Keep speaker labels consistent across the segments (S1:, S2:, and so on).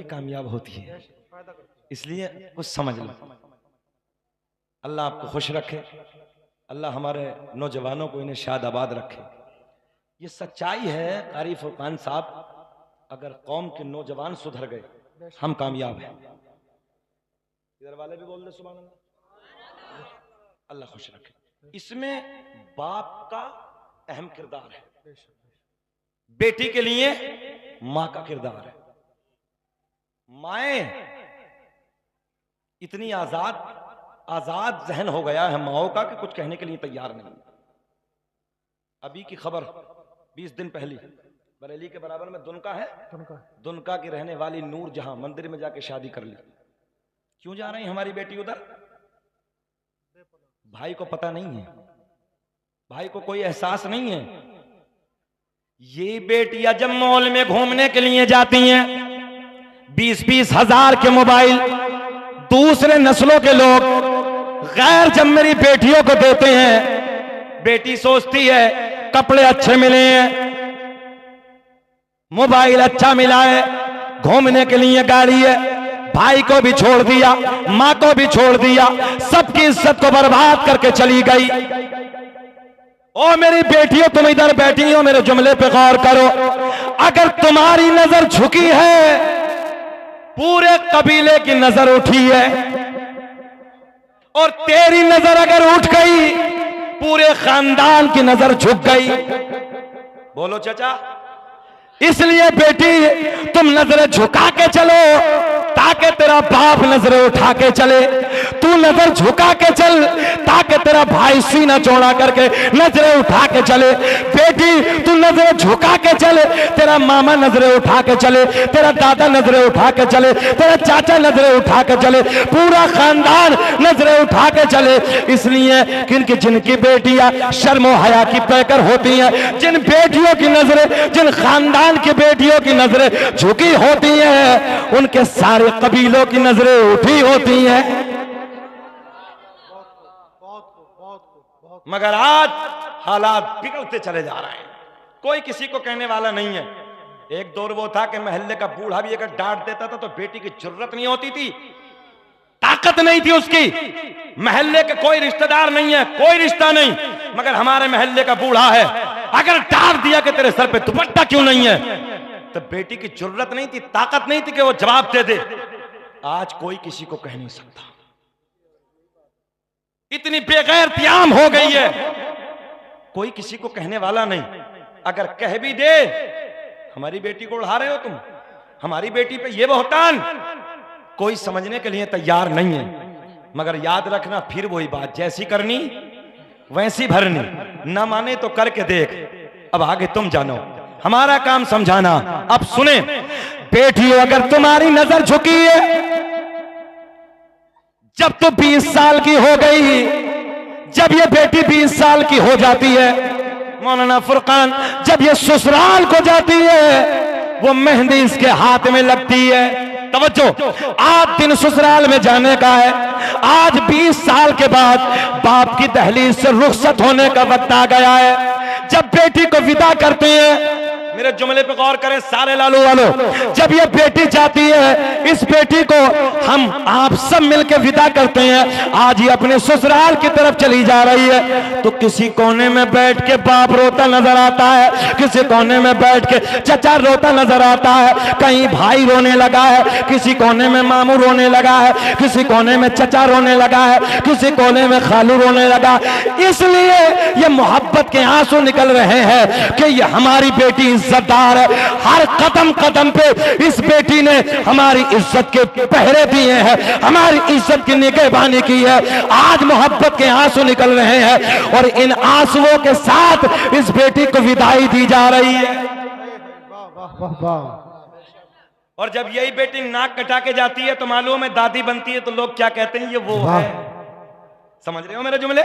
S1: कामयाब होती है, इसलिए कुछ समझ लो। अल्लाह आपको खुश रखे, अल्लाह हमारे नौजवानों को इन्हें शाद आबाद रखे। ये सच्चाई है कारी फुरकान साहब, अगर कौम के नौजवान सुधर गए हम कामयाब हैं। इधर वाले भी बोल दे सुभान अल्लाह। अल्लाह खुश रखे। इसमें बाप का अहम किरदार है, बेटी के लिए मां का किरदार है। माएं इतनी आजाद जहन हो गया है माओं का कि कुछ कहने के लिए तैयार नहीं। अभी की खबर 20 दिन पहली बरेली के बराबर में दुनका है, दुनका की रहने वाली नूर जहां मंदिर में जाके शादी कर ली। क्यों जा रही हमारी बेटी उधर? भाई को पता नहीं है, भाई को कोई एहसास नहीं है। ये बेटियां जब मॉल में घूमने के लिए जाती हैं, 20-20 हजार के मोबाइल दूसरे नस्लों के लोग गैर जब मेरी बेटियों को देते हैं, बेटी सोचती है कपड़े अच्छे मिले हैं, मोबाइल अच्छा मिला है, घूमने के लिए गाड़ी है, भाई को भी छोड़ दिया, मां को भी छोड़ दिया, सबकी इज्जत को बर्बाद करके चली गई। ओ मेरी बेटियों, तुम इधर बैठी हो, मेरे जुमले पे गौर करो। अगर तुम्हारी नजर झुकी है, पूरे कबीले की नजर उठी है, और तेरी नजर अगर उठ गई, पूरे खानदान की नजर झुक गई। बोलो चाचा। इसलिए बेटी तुम नजरें झुका के चलो ताकि तेरा बाप नजरें उठा के चले, तू नजर झुका के चल ताकि तेरा भाई सीना चौड़ा करके नजरें उठा के चले। बेटी तू नजरें झुका के चले, तेरा मामा नजरें उठा के चले, तेरा दादा नजरें उठा के चले, तेरा चाचा नजरें उठा के चले, पूरा खानदान नजरें उठा के चले। इसलिए क्योंकि जिनकी बेटियां शर्म और हया की पैकर होती हैं, जिन बेटियों की नजरें, जिन खानदान की बेटियों की नजरें झुकी होती हैं, उनके सारे कबीलों की नजरें उठी होती हैं। मगर आज हालात बिगड़ते चले जा रहे हैं, कोई किसी को कहने वाला नहीं है। एक दौर वो था कि मोहल्ले का बूढ़ा भी अगर डांट देता था तो बेटी की जरूरत नहीं होती थी, ताकत नहीं थी उसकी। मोहल्ले के कोई रिश्तेदार नहीं है, कोई रिश्ता नहीं, मगर हमारे मोहल्ले का बूढ़ा है, अगर डांट दिया कि तेरे सर पे दुपट्टा क्यों नहीं है, तो बेटी की जरूरत नहीं थी, ताकत नहीं थी कि वो जवाब दे दे। आज कोई किसी को कह नहीं सकता, इतनी बेगैरतियाम हो गई है, कोई किसी को कहने वाला नहीं। अगर कह भी दे, हमारी बेटी को उड़ा रहे हो तुम, हमारी बेटी पे ये बहतान, कोई समझने के लिए तैयार नहीं है। मगर याद रखना, फिर वही बात, जैसी करनी वैसी भरनी, ना माने तो करके देख। अब आगे तुम जानो, हमारा काम समझाना। अब सुने बेटियों, अगर तुम्हारी नजर झुकी है, जब तो 20 साल की हो गई, जब ये बेटी 20 साल की हो जाती है, मौलाना फुरकान, जब ये ससुराल को जाती है, वो मेहंदी इसके हाथ में लगती है। तवज्जो, आज दिन ससुराल में जाने का है। आज 20 साल के बाद बाप की दहलीज से रुखसत होने का वक्त आ गया है। जब बेटी को विदा करते हैं, मेरे जुमले पे गौर करें सारे लालू वालों, जब ये बेटी जाती है, इस बेटी को हम आप सब मिलकर विदा करते हैं। आज ये अपने ससुराल की तरफ चली जा रही है, तो किसी कोने में बैठ के बाप रोता नजर आता है, किसी कोने में बैठ के चचा रोता नजर आता है, कहीं भाई रोने लगा है, किसी कोने में मामू रोने लगा है, किसी कोने में चचा रोने लगा है, किसी कोने में खालू रोने लगा। इसलिए ये मोहब्बत के आंसू निकल रहे हैं कि ये हमारी बेटी इज्जतदार है। हर कदम कदम पे इस बेटी ने हमारी इज्जत के पहरे दिए हैं, हमारी इज्जत की निगहबानी की है। आज मोहब्बत के आंसू निकल रहे हैं और इन आंसुओं के साथ इस बेटी को विदाई दी जा रही है। और जब यही बेटी नाक कटा के जाती है तो मालूम है दादी बनती है, तो लोग क्या कहते हैं, ये वो है। समझ रहे हो मेरे जुमले?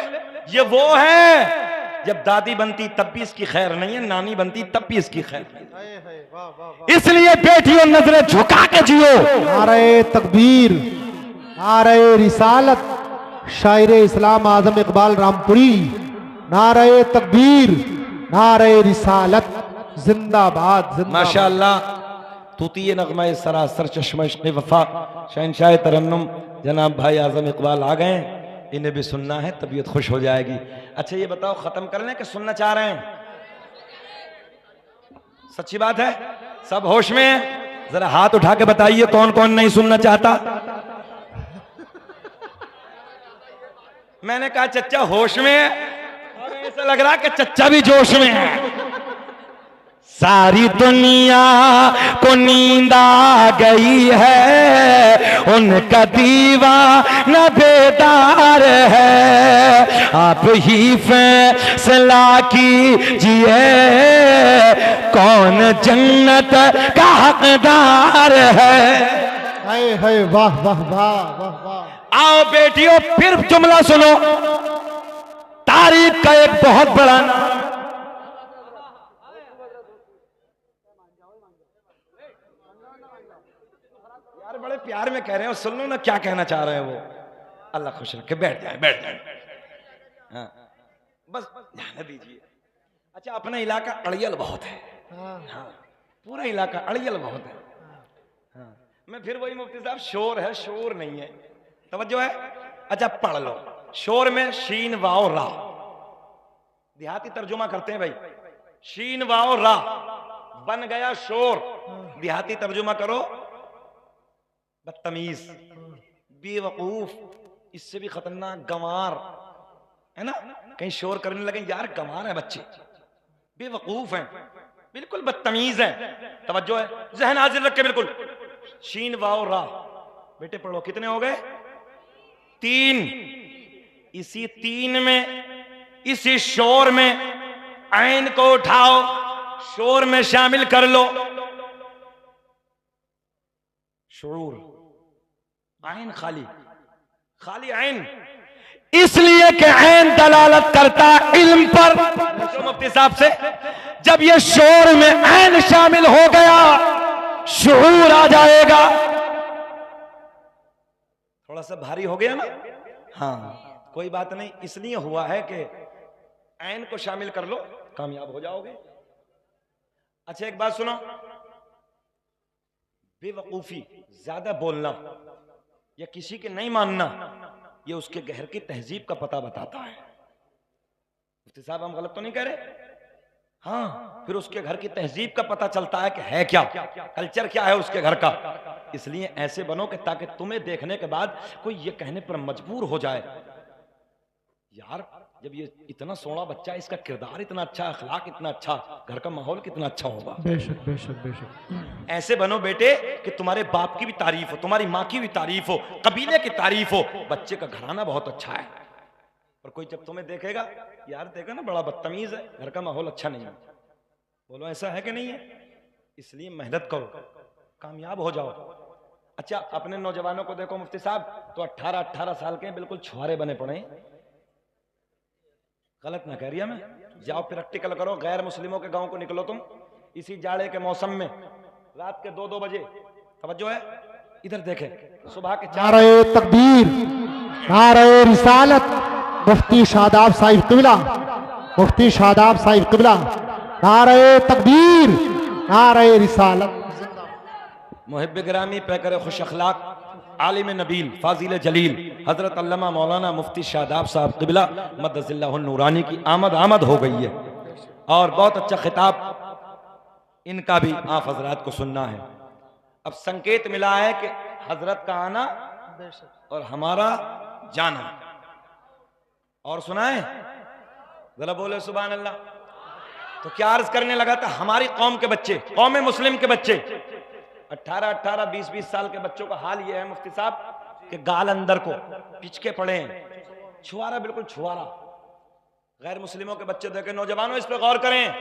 S1: ये वो है। जब दादी बनती तब भी इसकी खैर नहीं है, नानी बनती तब भी इसकी खैर नहीं। इसलिए बेटियों नजरें झुका के जियो।
S2: नारे तकबीर, नारे रिसालत, शायर इस्लाम आजम इकबाल रामपुरी, नारे तकबीर, नारे रिसालत, जिंदाबाद जिंदाबाद।
S1: माशाअल्लाह। तूती नगमा सरासर चश्मा इश्क़ वफा शहनशाह तरन्नुम जनाब भाई आजम इकबाल आ गए, इन्हें भी सुनना है, तबीयत खुश हो जाएगी। अच्छा ये बताओ खत्म कर लें कि सुनना चाह रहे हैं? सच्ची बात है, सब होश में है? जरा हाथ उठा के बताइए कौन कौन नहीं सुनना चाहता। मैंने कहा चच्चा होश में है, और ऐसा लग रहा कि चच्चा भी जोश में है। सारी दुनिया को नींद आ गई है, उनका दीवाना बेदार है, आप ही फैसला कीजिए कौन जन्नत का हकदार है।
S2: हाय वाह वाह वाह वाह वाह।
S1: आओ बेटियों फिर जुमला सुनो, तारीख का एक बहुत बड़ा नाम। यार बड़े प्यार में कह रहे हो, सुन लो ना क्या कहना चाह रहे हैं वो। अल्लाह खुश रखे, बैठ जाए बैठ जाए। हाँ बस जाने दीजिए। अच्छा अपना इलाका अड़ियल बहुत है। हाँ पूरा इलाका अड़ियल बहुत है। हाँ मैं फिर वही मुफ्ती साहब, शोर है शोर नहीं है, तवज्जो है। अच्छा पढ़ लो, शोर में शीन वाओ रा, देहाती तर्जुमा करते हैं भाई, शीन वाओ रा बन गया शोर, देहाती तर्जुमा करो बदतमीज, बेवकूफ, इससे भी खतरनाक गंवार है ना। कहीं शोर करने लगे यार गंवार है बच्चे, बेवकूफ हैं, बिल्कुल बदतमीज हैं। तवज्जो है, जहन हाजिर रख के बिल्कुल। शीन वाओ रा बेटे पढ़ो, कितने हो गए? 3। इसी 3 में, इसी शोर में ऐन को उठाओ, शोर में शामिल कर लो। शूर, ऐन खाली, खाली ऐन, इसलिए कि ऐन दलालत करता इल्म पर। मुफ्ती साहब से जब ये शोर में ऐन शामिल हो गया, शूर आ जाएगा। थोड़ा सा भारी हो गया ना? हाँ कोई बात नहीं, इसलिए हुआ है कि ऐन को शामिल कर लो, कामयाब हो जाओगे। अच्छा एक बात सुनो, बेवकूफी, ज्यादा बोलना या किसी के नहीं मानना, ये उसके गहर की तहजीब का पता बताता है। मुफ्ती साहब हम गलत तो नहीं कह रहे? हाँ फिर उसके घर की तहजीब का पता चलता है कि है क्या, कल्चर क्या है उसके घर का। इसलिए ऐसे बनो कि ताकि तुम्हें देखने के बाद कोई ये कहने पर मजबूर हो जाए, यार जब ये इतना सोना बच्चा, इसका किरदार इतना अच्छा, अखलाक इतना अच्छा, घर का माहौल कितना अच्छा होगा।
S2: बेशक बेशक बेशक।
S1: ऐसे बनो बेटे कि तुम्हारे बाप की भी तारीफ हो, तुम्हारी माँ की भी तारीफ हो, कबीले की तारीफ हो, बच्चे का घराना बहुत अच्छा है। और कोई जब तुम्हें देखेगा, यार देखो ना बड़ा बदतमीज है, घर का माहौल अच्छा नहीं है, बोलो ऐसा है कि नहीं है? इसलिए मेहनत करो, कामयाब हो जाओ। अच्छा अपने नौजवानों को देखो मुफ्ती साहब, तो 18-18 साल के बिल्कुल छुआरे बने पड़े। गलत ना कह रही है मैं? जाओ प्रैक्टिकल करो, गैर मुस्लिमों के गांव को निकलो तुम इसी जाड़े के मौसम में, रात के 2-2 बजे। तवज्जो है, इधर देखें, सुबह के 4।
S2: नारे तकबीर, नारे रिसालत, मुफ्ती शादाब साहिब किबला, मुफ्ती शादाब साहिब किबला, नारे तकबीर, नारे रिसालत।
S1: मुहिब गिरामी, पैकर खुश अखलाक, आलिम नबील, फाजिल जलील हजरत अल्लामा मौलाना मुफ्ती शादाब साहब क़िबला मद्दसिल्लाहु नूरानी की आमद हो गई है। और बहुत अच्छा खिताब इनका भी आप हजरात को सुनना है। अब संकेत मिला है कि हजरत का आना और हमारा जाना। और सुनाए जरा बोले सुभान अल्लाह। तो क्या अर्ज करने लगा था, हमारी कौम के बच्चे, कौम मुस्लिम के बच्चे, 18-18, 20-20 साल के बच्चों का हाल यह है मुफ्ती साहब कि गाल अंदर को पिचके पड़े हैं, छुआरा, बिल्कुल छुआरा। गैर मुस्लिमों के बच्चे देखे, नौजवानों इस पर गौर करें,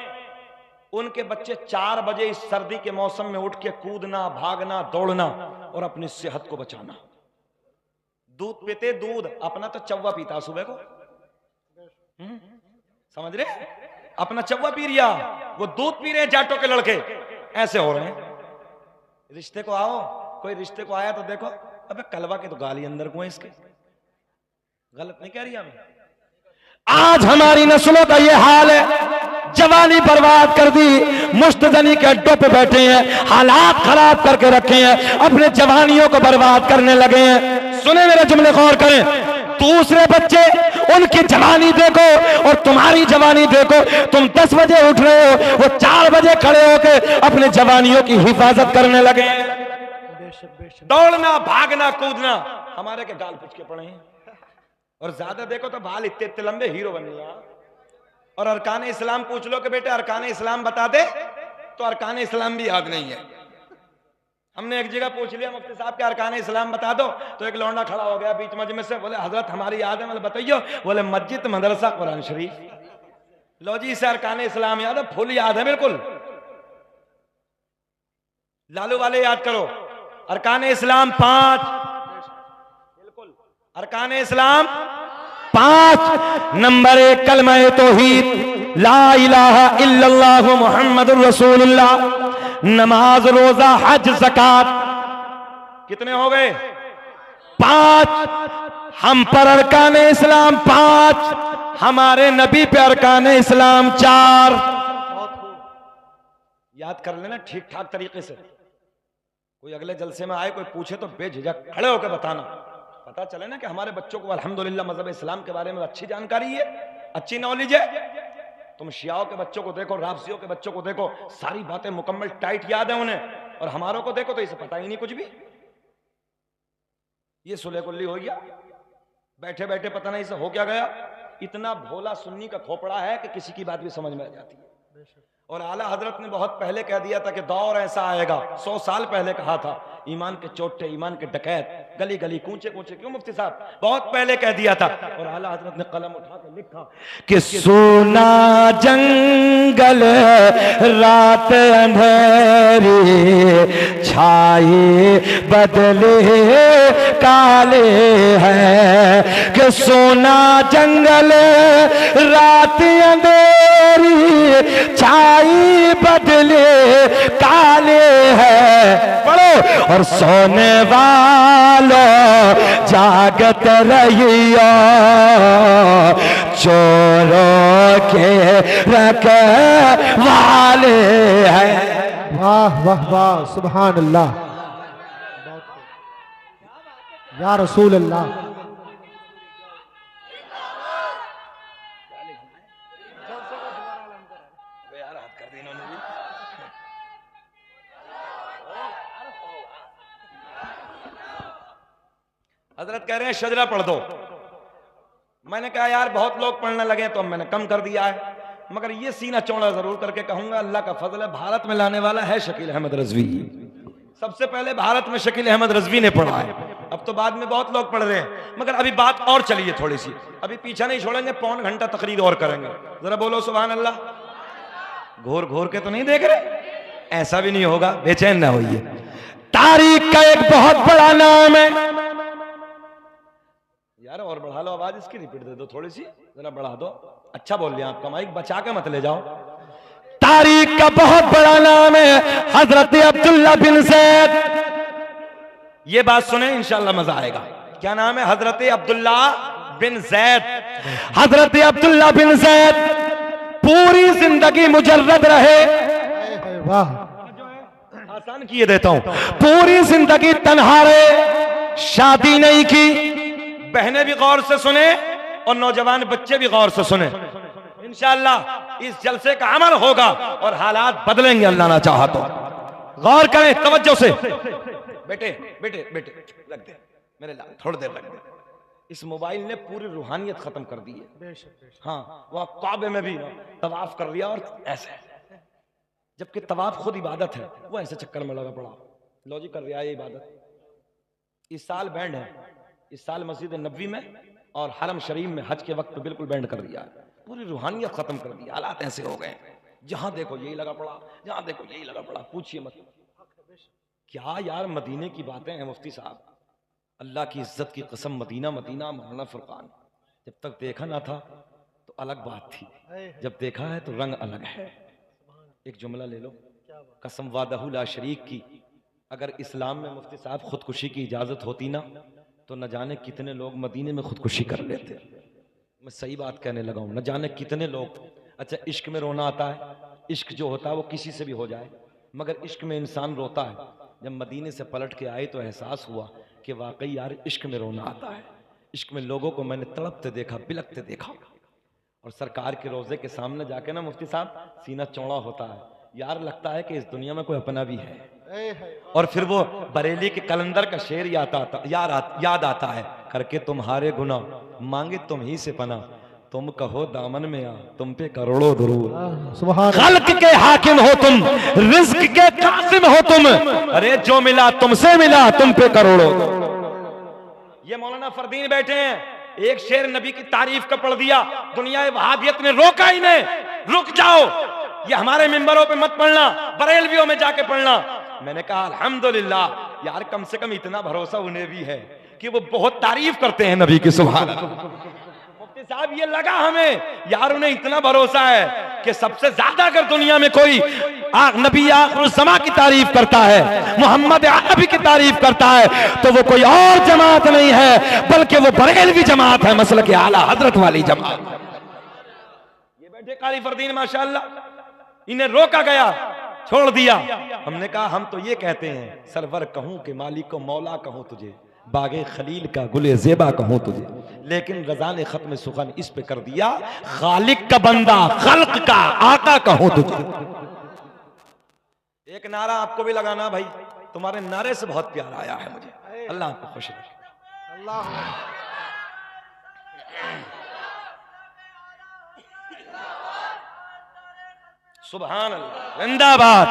S1: उनके बच्चे 4 बजे इस सर्दी के मौसम में उठ के कूदना, भागना, दौड़ना और अपनी सेहत को बचाना। दूध पीते, दूध अपना तो चौवा पीता सुबह को, समझ रहे, अपना चौवा पी रिया, वो दूध पी रहे हैं जाटों के लड़के, ऐसे हो रहे हैं। रिश्ते को आओ, कोई रिश्ते को आया तो देखो, अबे कलवा के तो गाली अंदर को है इसके। गलत नहीं कह रही हमें? आज हमारी नस्लों का ये हाल है, जवानी बर्बाद कर दी, मुश्तजनी के अड्डों पे बैठे हैं, हालात खराब करके रखे हैं, अपने जवानियों को बर्बाद करने लगे हैं। सुने मेरे जुमले, गौर करें। दूसरे बच्चे उनकी जवानी देखो और तुम्हारी जवानी देखो। तुम 10 बजे उठ रहे हो, वो 4 बजे खड़े होकर अपने जवानियों की हिफाजत करने लगे हैं। दौड़ना, भागना, कूदना, हमारे के गाल पुछ के पड़े हैं। और ज्यादा देखो तो बाल इतने इतने लंबे, हीरो बन गया। और अरकान इस्लाम पूछ लो कि बेटे अरकान इस्लाम बता दे, तो अरकान इस्लाम भी याद नहीं है। हमने एक जगह पूछ लिया मुफ्ती साहब के अरकान इस्लाम बता दो, तो एक लौंडा खड़ा हो गया बीच मजमे से, बोले हजरत हमारी याद है। मतलब बताइयो। बोले मस्जिद, मदरसा, कुरान शरीफ। लो जी, इसे अरकान इस्लाम याद है, फुल याद है बिल्कुल। लालू वाले याद करो, अरकान इस्लाम 5, बिल्कुल अरकान इस्लाम 5। नंबर 1 कलमा तौहीद, ला इलाहा इल्लल्लाहु मुहम्मदुर रसूलुल्लाह। नमाज, रोजा, हज, ज़कात, कितने हो गए? 5। हम पर अरकान इस्लाम 5, हमारे नबी पे अरकान इस्लाम 4। याद कर लेना ठीक ठाक तरीके से। कोई अगले जलसे में आए, कोई पूछे तो बेझिझक खड़े होकर बताना, पता चले ना कि हमारे बच्चों को अल्हम्दुलिल्लाह मजहब इस्लाम के बारे में अच्छी जानकारी है, अच्छी नॉलेज है। तुम शियाओं के बच्चों को देखो, राफसियों के बच्चों को देखो, सारी बातें मुकम्मल टाइट याद है उन्हें। और हमारों को देखो तो इसे पता ही नहीं कुछ भी। ये सुले कुल्ली हो गया, बैठे बैठे पता नहीं इसे हो क्या गया। इतना भोला सुन्नी का खोपड़ा है कि किसी की बात भी समझ में आ जाती है। और आला हजरत ने बहुत पहले कह दिया था कि दौर ऐसा आएगा, 100 साल पहले कहा था। ईमान के चोटे, ईमान के डकैत, गली गली, कूचे कूचे, क्यों मुफ्ती साहब, बहुत पहले कह दिया था। और आला हजरत ने कलम उठा कर लिखा कि सोना जंगल रात अंधेरी, छाए बदले काले हैं। कि सोना जंगल रात अंधेरी, छाई बदले काले हैं। पढ़ो। और सोने वालों जागत रहियो, चोरों के रखवाले हैं।
S2: वाह वाह वाह, सुभान अल्लाह, या रसूल अल्लाह।
S1: हजरत कह रहे हैं शजरा पढ़ दो। मैंने कहा यार बहुत लोग पढ़ने लगे तो मैंने कम कर दिया है, मगर ये सीना चौड़ा जरूर करके कहूंगा, अल्लाह का फजल है, भारत में लाने वाला है शकील अहमद रजवी। सबसे पहले भारत में शकील अहमद रजवी ने पढ़ा है। अब तो बाद में बहुत लोग पढ़ रहे हैं, मगर अभी बात और चलिए थोड़ी सी, अभी पीछा नहीं छोड़ेंगे, पौन घंटा तकरीर और करेंगे। जरा बोलो सुभान अल्लाह। घोर घोर के तो नहीं देख रहे, ऐसा भी नहीं होगा, बेचैन ना होइए। तारीख का एक बहुत बड़ा नाम है यार। और बढ़ा लो आवाज इसकी, रिपीट दे दो थोड़ी सी, जरा बढ़ा दो। अच्छा बोल लिया आपका माइक, बचा के मत ले जाओ। तारीख का बहुत बड़ा नाम है हजरत अब्दुल्ला बिन ज़ैद। ये बात सुने इंशाअल्लाह मजा आएगा। क्या नाम है? हजरत अब्दुल्ला बिन ज़ैद। हजरत अब्दुल्ला बिन ज़ैद पूरी जिंदगी मुजर्रद रहे।
S2: वाह,
S1: आसान किए देता हूं। पूरी जिंदगी तन्हा रहे, शादी नहीं की। बहनें भी गौर से सुने और नौजवान बच्चे भी गौर से सुने। इंशाअल्लाह इस जलसे का अमल होगा और हालात बदलेंगे, अल्लाह ना चाहा तो। गौर करें तवज्जो से। बेटे बेटे बेटे लग दे मेरे लाल, थोड़ी देर लग दे। इस मोबाइल ने पूरी रूहानियत खत्म कर दी है। हाँ, वह काबे में भी तवाफ कर लिया और ऐसे, जबकि तवाफ खुद इबादत है, वो ऐसे चक्कर में लगा पड़ा। लॉजिक कर रहा है ये इबादत। इस साल बैंड है, इस साल मस्जिद नबवी में और हरम शरीफ में हज के वक्त बिल्कुल बैंड कर दिया है। पूरी रूहानियत खत्म कर दी। हालात ऐसे हो गए, जहां देखो यही लगा पड़ा, जहां देखो यही लगा पड़ा। पूछिए मत क्या यार, मदीने की बातें हैं मुफ्ती साहब। अल्लाह की इज्जत की कसम, मदीना मदीना मौलाना फुरकान, जब तक देखा ना था तो अलग बात थी, जब देखा है तो रंग अलग है। एक जुमला ले लो, कसम वादहु ला शरीक की, अगर इस्लाम में मुफ्ती साहब खुदकुशी की इजाजत होती ना तो न जाने कितने लोग मदीने में खुदकुशी कर लेते। मैं सही बात कहने लगा हूं, न जाने कितने लोग अच्छा, इश्क में रोना आता है, इश्क जो होता है वो किसी से भी हो जाए, मगर इश्क में इंसान रोता है। जब मदीने से पलट के आए तो एहसास हुआ कि वाकई यार इश्क में रोना आता है। इश्क में लोगों को मैंने तड़पते देखा, बिलखते देखा, और सरकार के रोजे के सामने जाके ना मुफ्ती साहब सीना चौड़ा होता है, यार लगता है कि इस दुनिया में कोई अपना भी है। और फिर वो बरेली के कलंदर का शेर याद आता है, करके तुम्हारे गुनाह मांगे तुम ही से पना, तुम कहो दामन में आ तुम पे करोड़ों दुरूद।
S2: सुभान
S1: खल्क के हाकिम हो तुम, रिज्क के कासिम हो तुम, अरे जो मिला तुमसे मिला तुम पे करोड़ों। ये मौलाना फरदीन बैठे हैं, एक शेर नबी की तारीफ का पढ़ दिया, दुनिया वहाबियत ने रोका ही नहीं, रुक जाओ, ये हमारे मिंबरों पे मत पढ़ना, बरेलवियों में जाके पढ़ना। मैंने कहा अल्हम्दुलिल्लाह यार, कम से कम इतना भरोसा उन्हें भी है कि वो बहुत तारीफ करते हैं नबी की। सुभान अल्लाह। मुफ्ती साहब ये लगा हमें यार, उन्हें इतना भरोसा है कि सबसे ज्यादा अगर दुनिया में कोई नबी आखिरुज़्ज़मा की तारीफ करता है, मोहम्मद अरबी की तारीफ करता है, तो वो कोई और जमात नहीं है बल्कि वो बरेलवी जमात है, मसलक के आला हजरत वाली जमात। ये बैठे कारी फरदीन माशाअल्लाह, इन्हें रोका गया, छोड़ दिया। हमने कहा हम तो ये कहते हैं सरवर कहूं कि मालिक मौला कहूं तुझे, बागे खलील का गुले जेबा कहूं तुझे, लेकिन रजा ने खत्म सुखन इस पे कर दिया, खालिक का बंदा खल्क का आका कहूं तुझे। एक नारा आपको भी लगाना भाई, तुम्हारे नारे से बहुत प्यार आया है मुझे। अल्लाह आपको खुश रखे। सुभान अल्लाह, जिंदाबाद।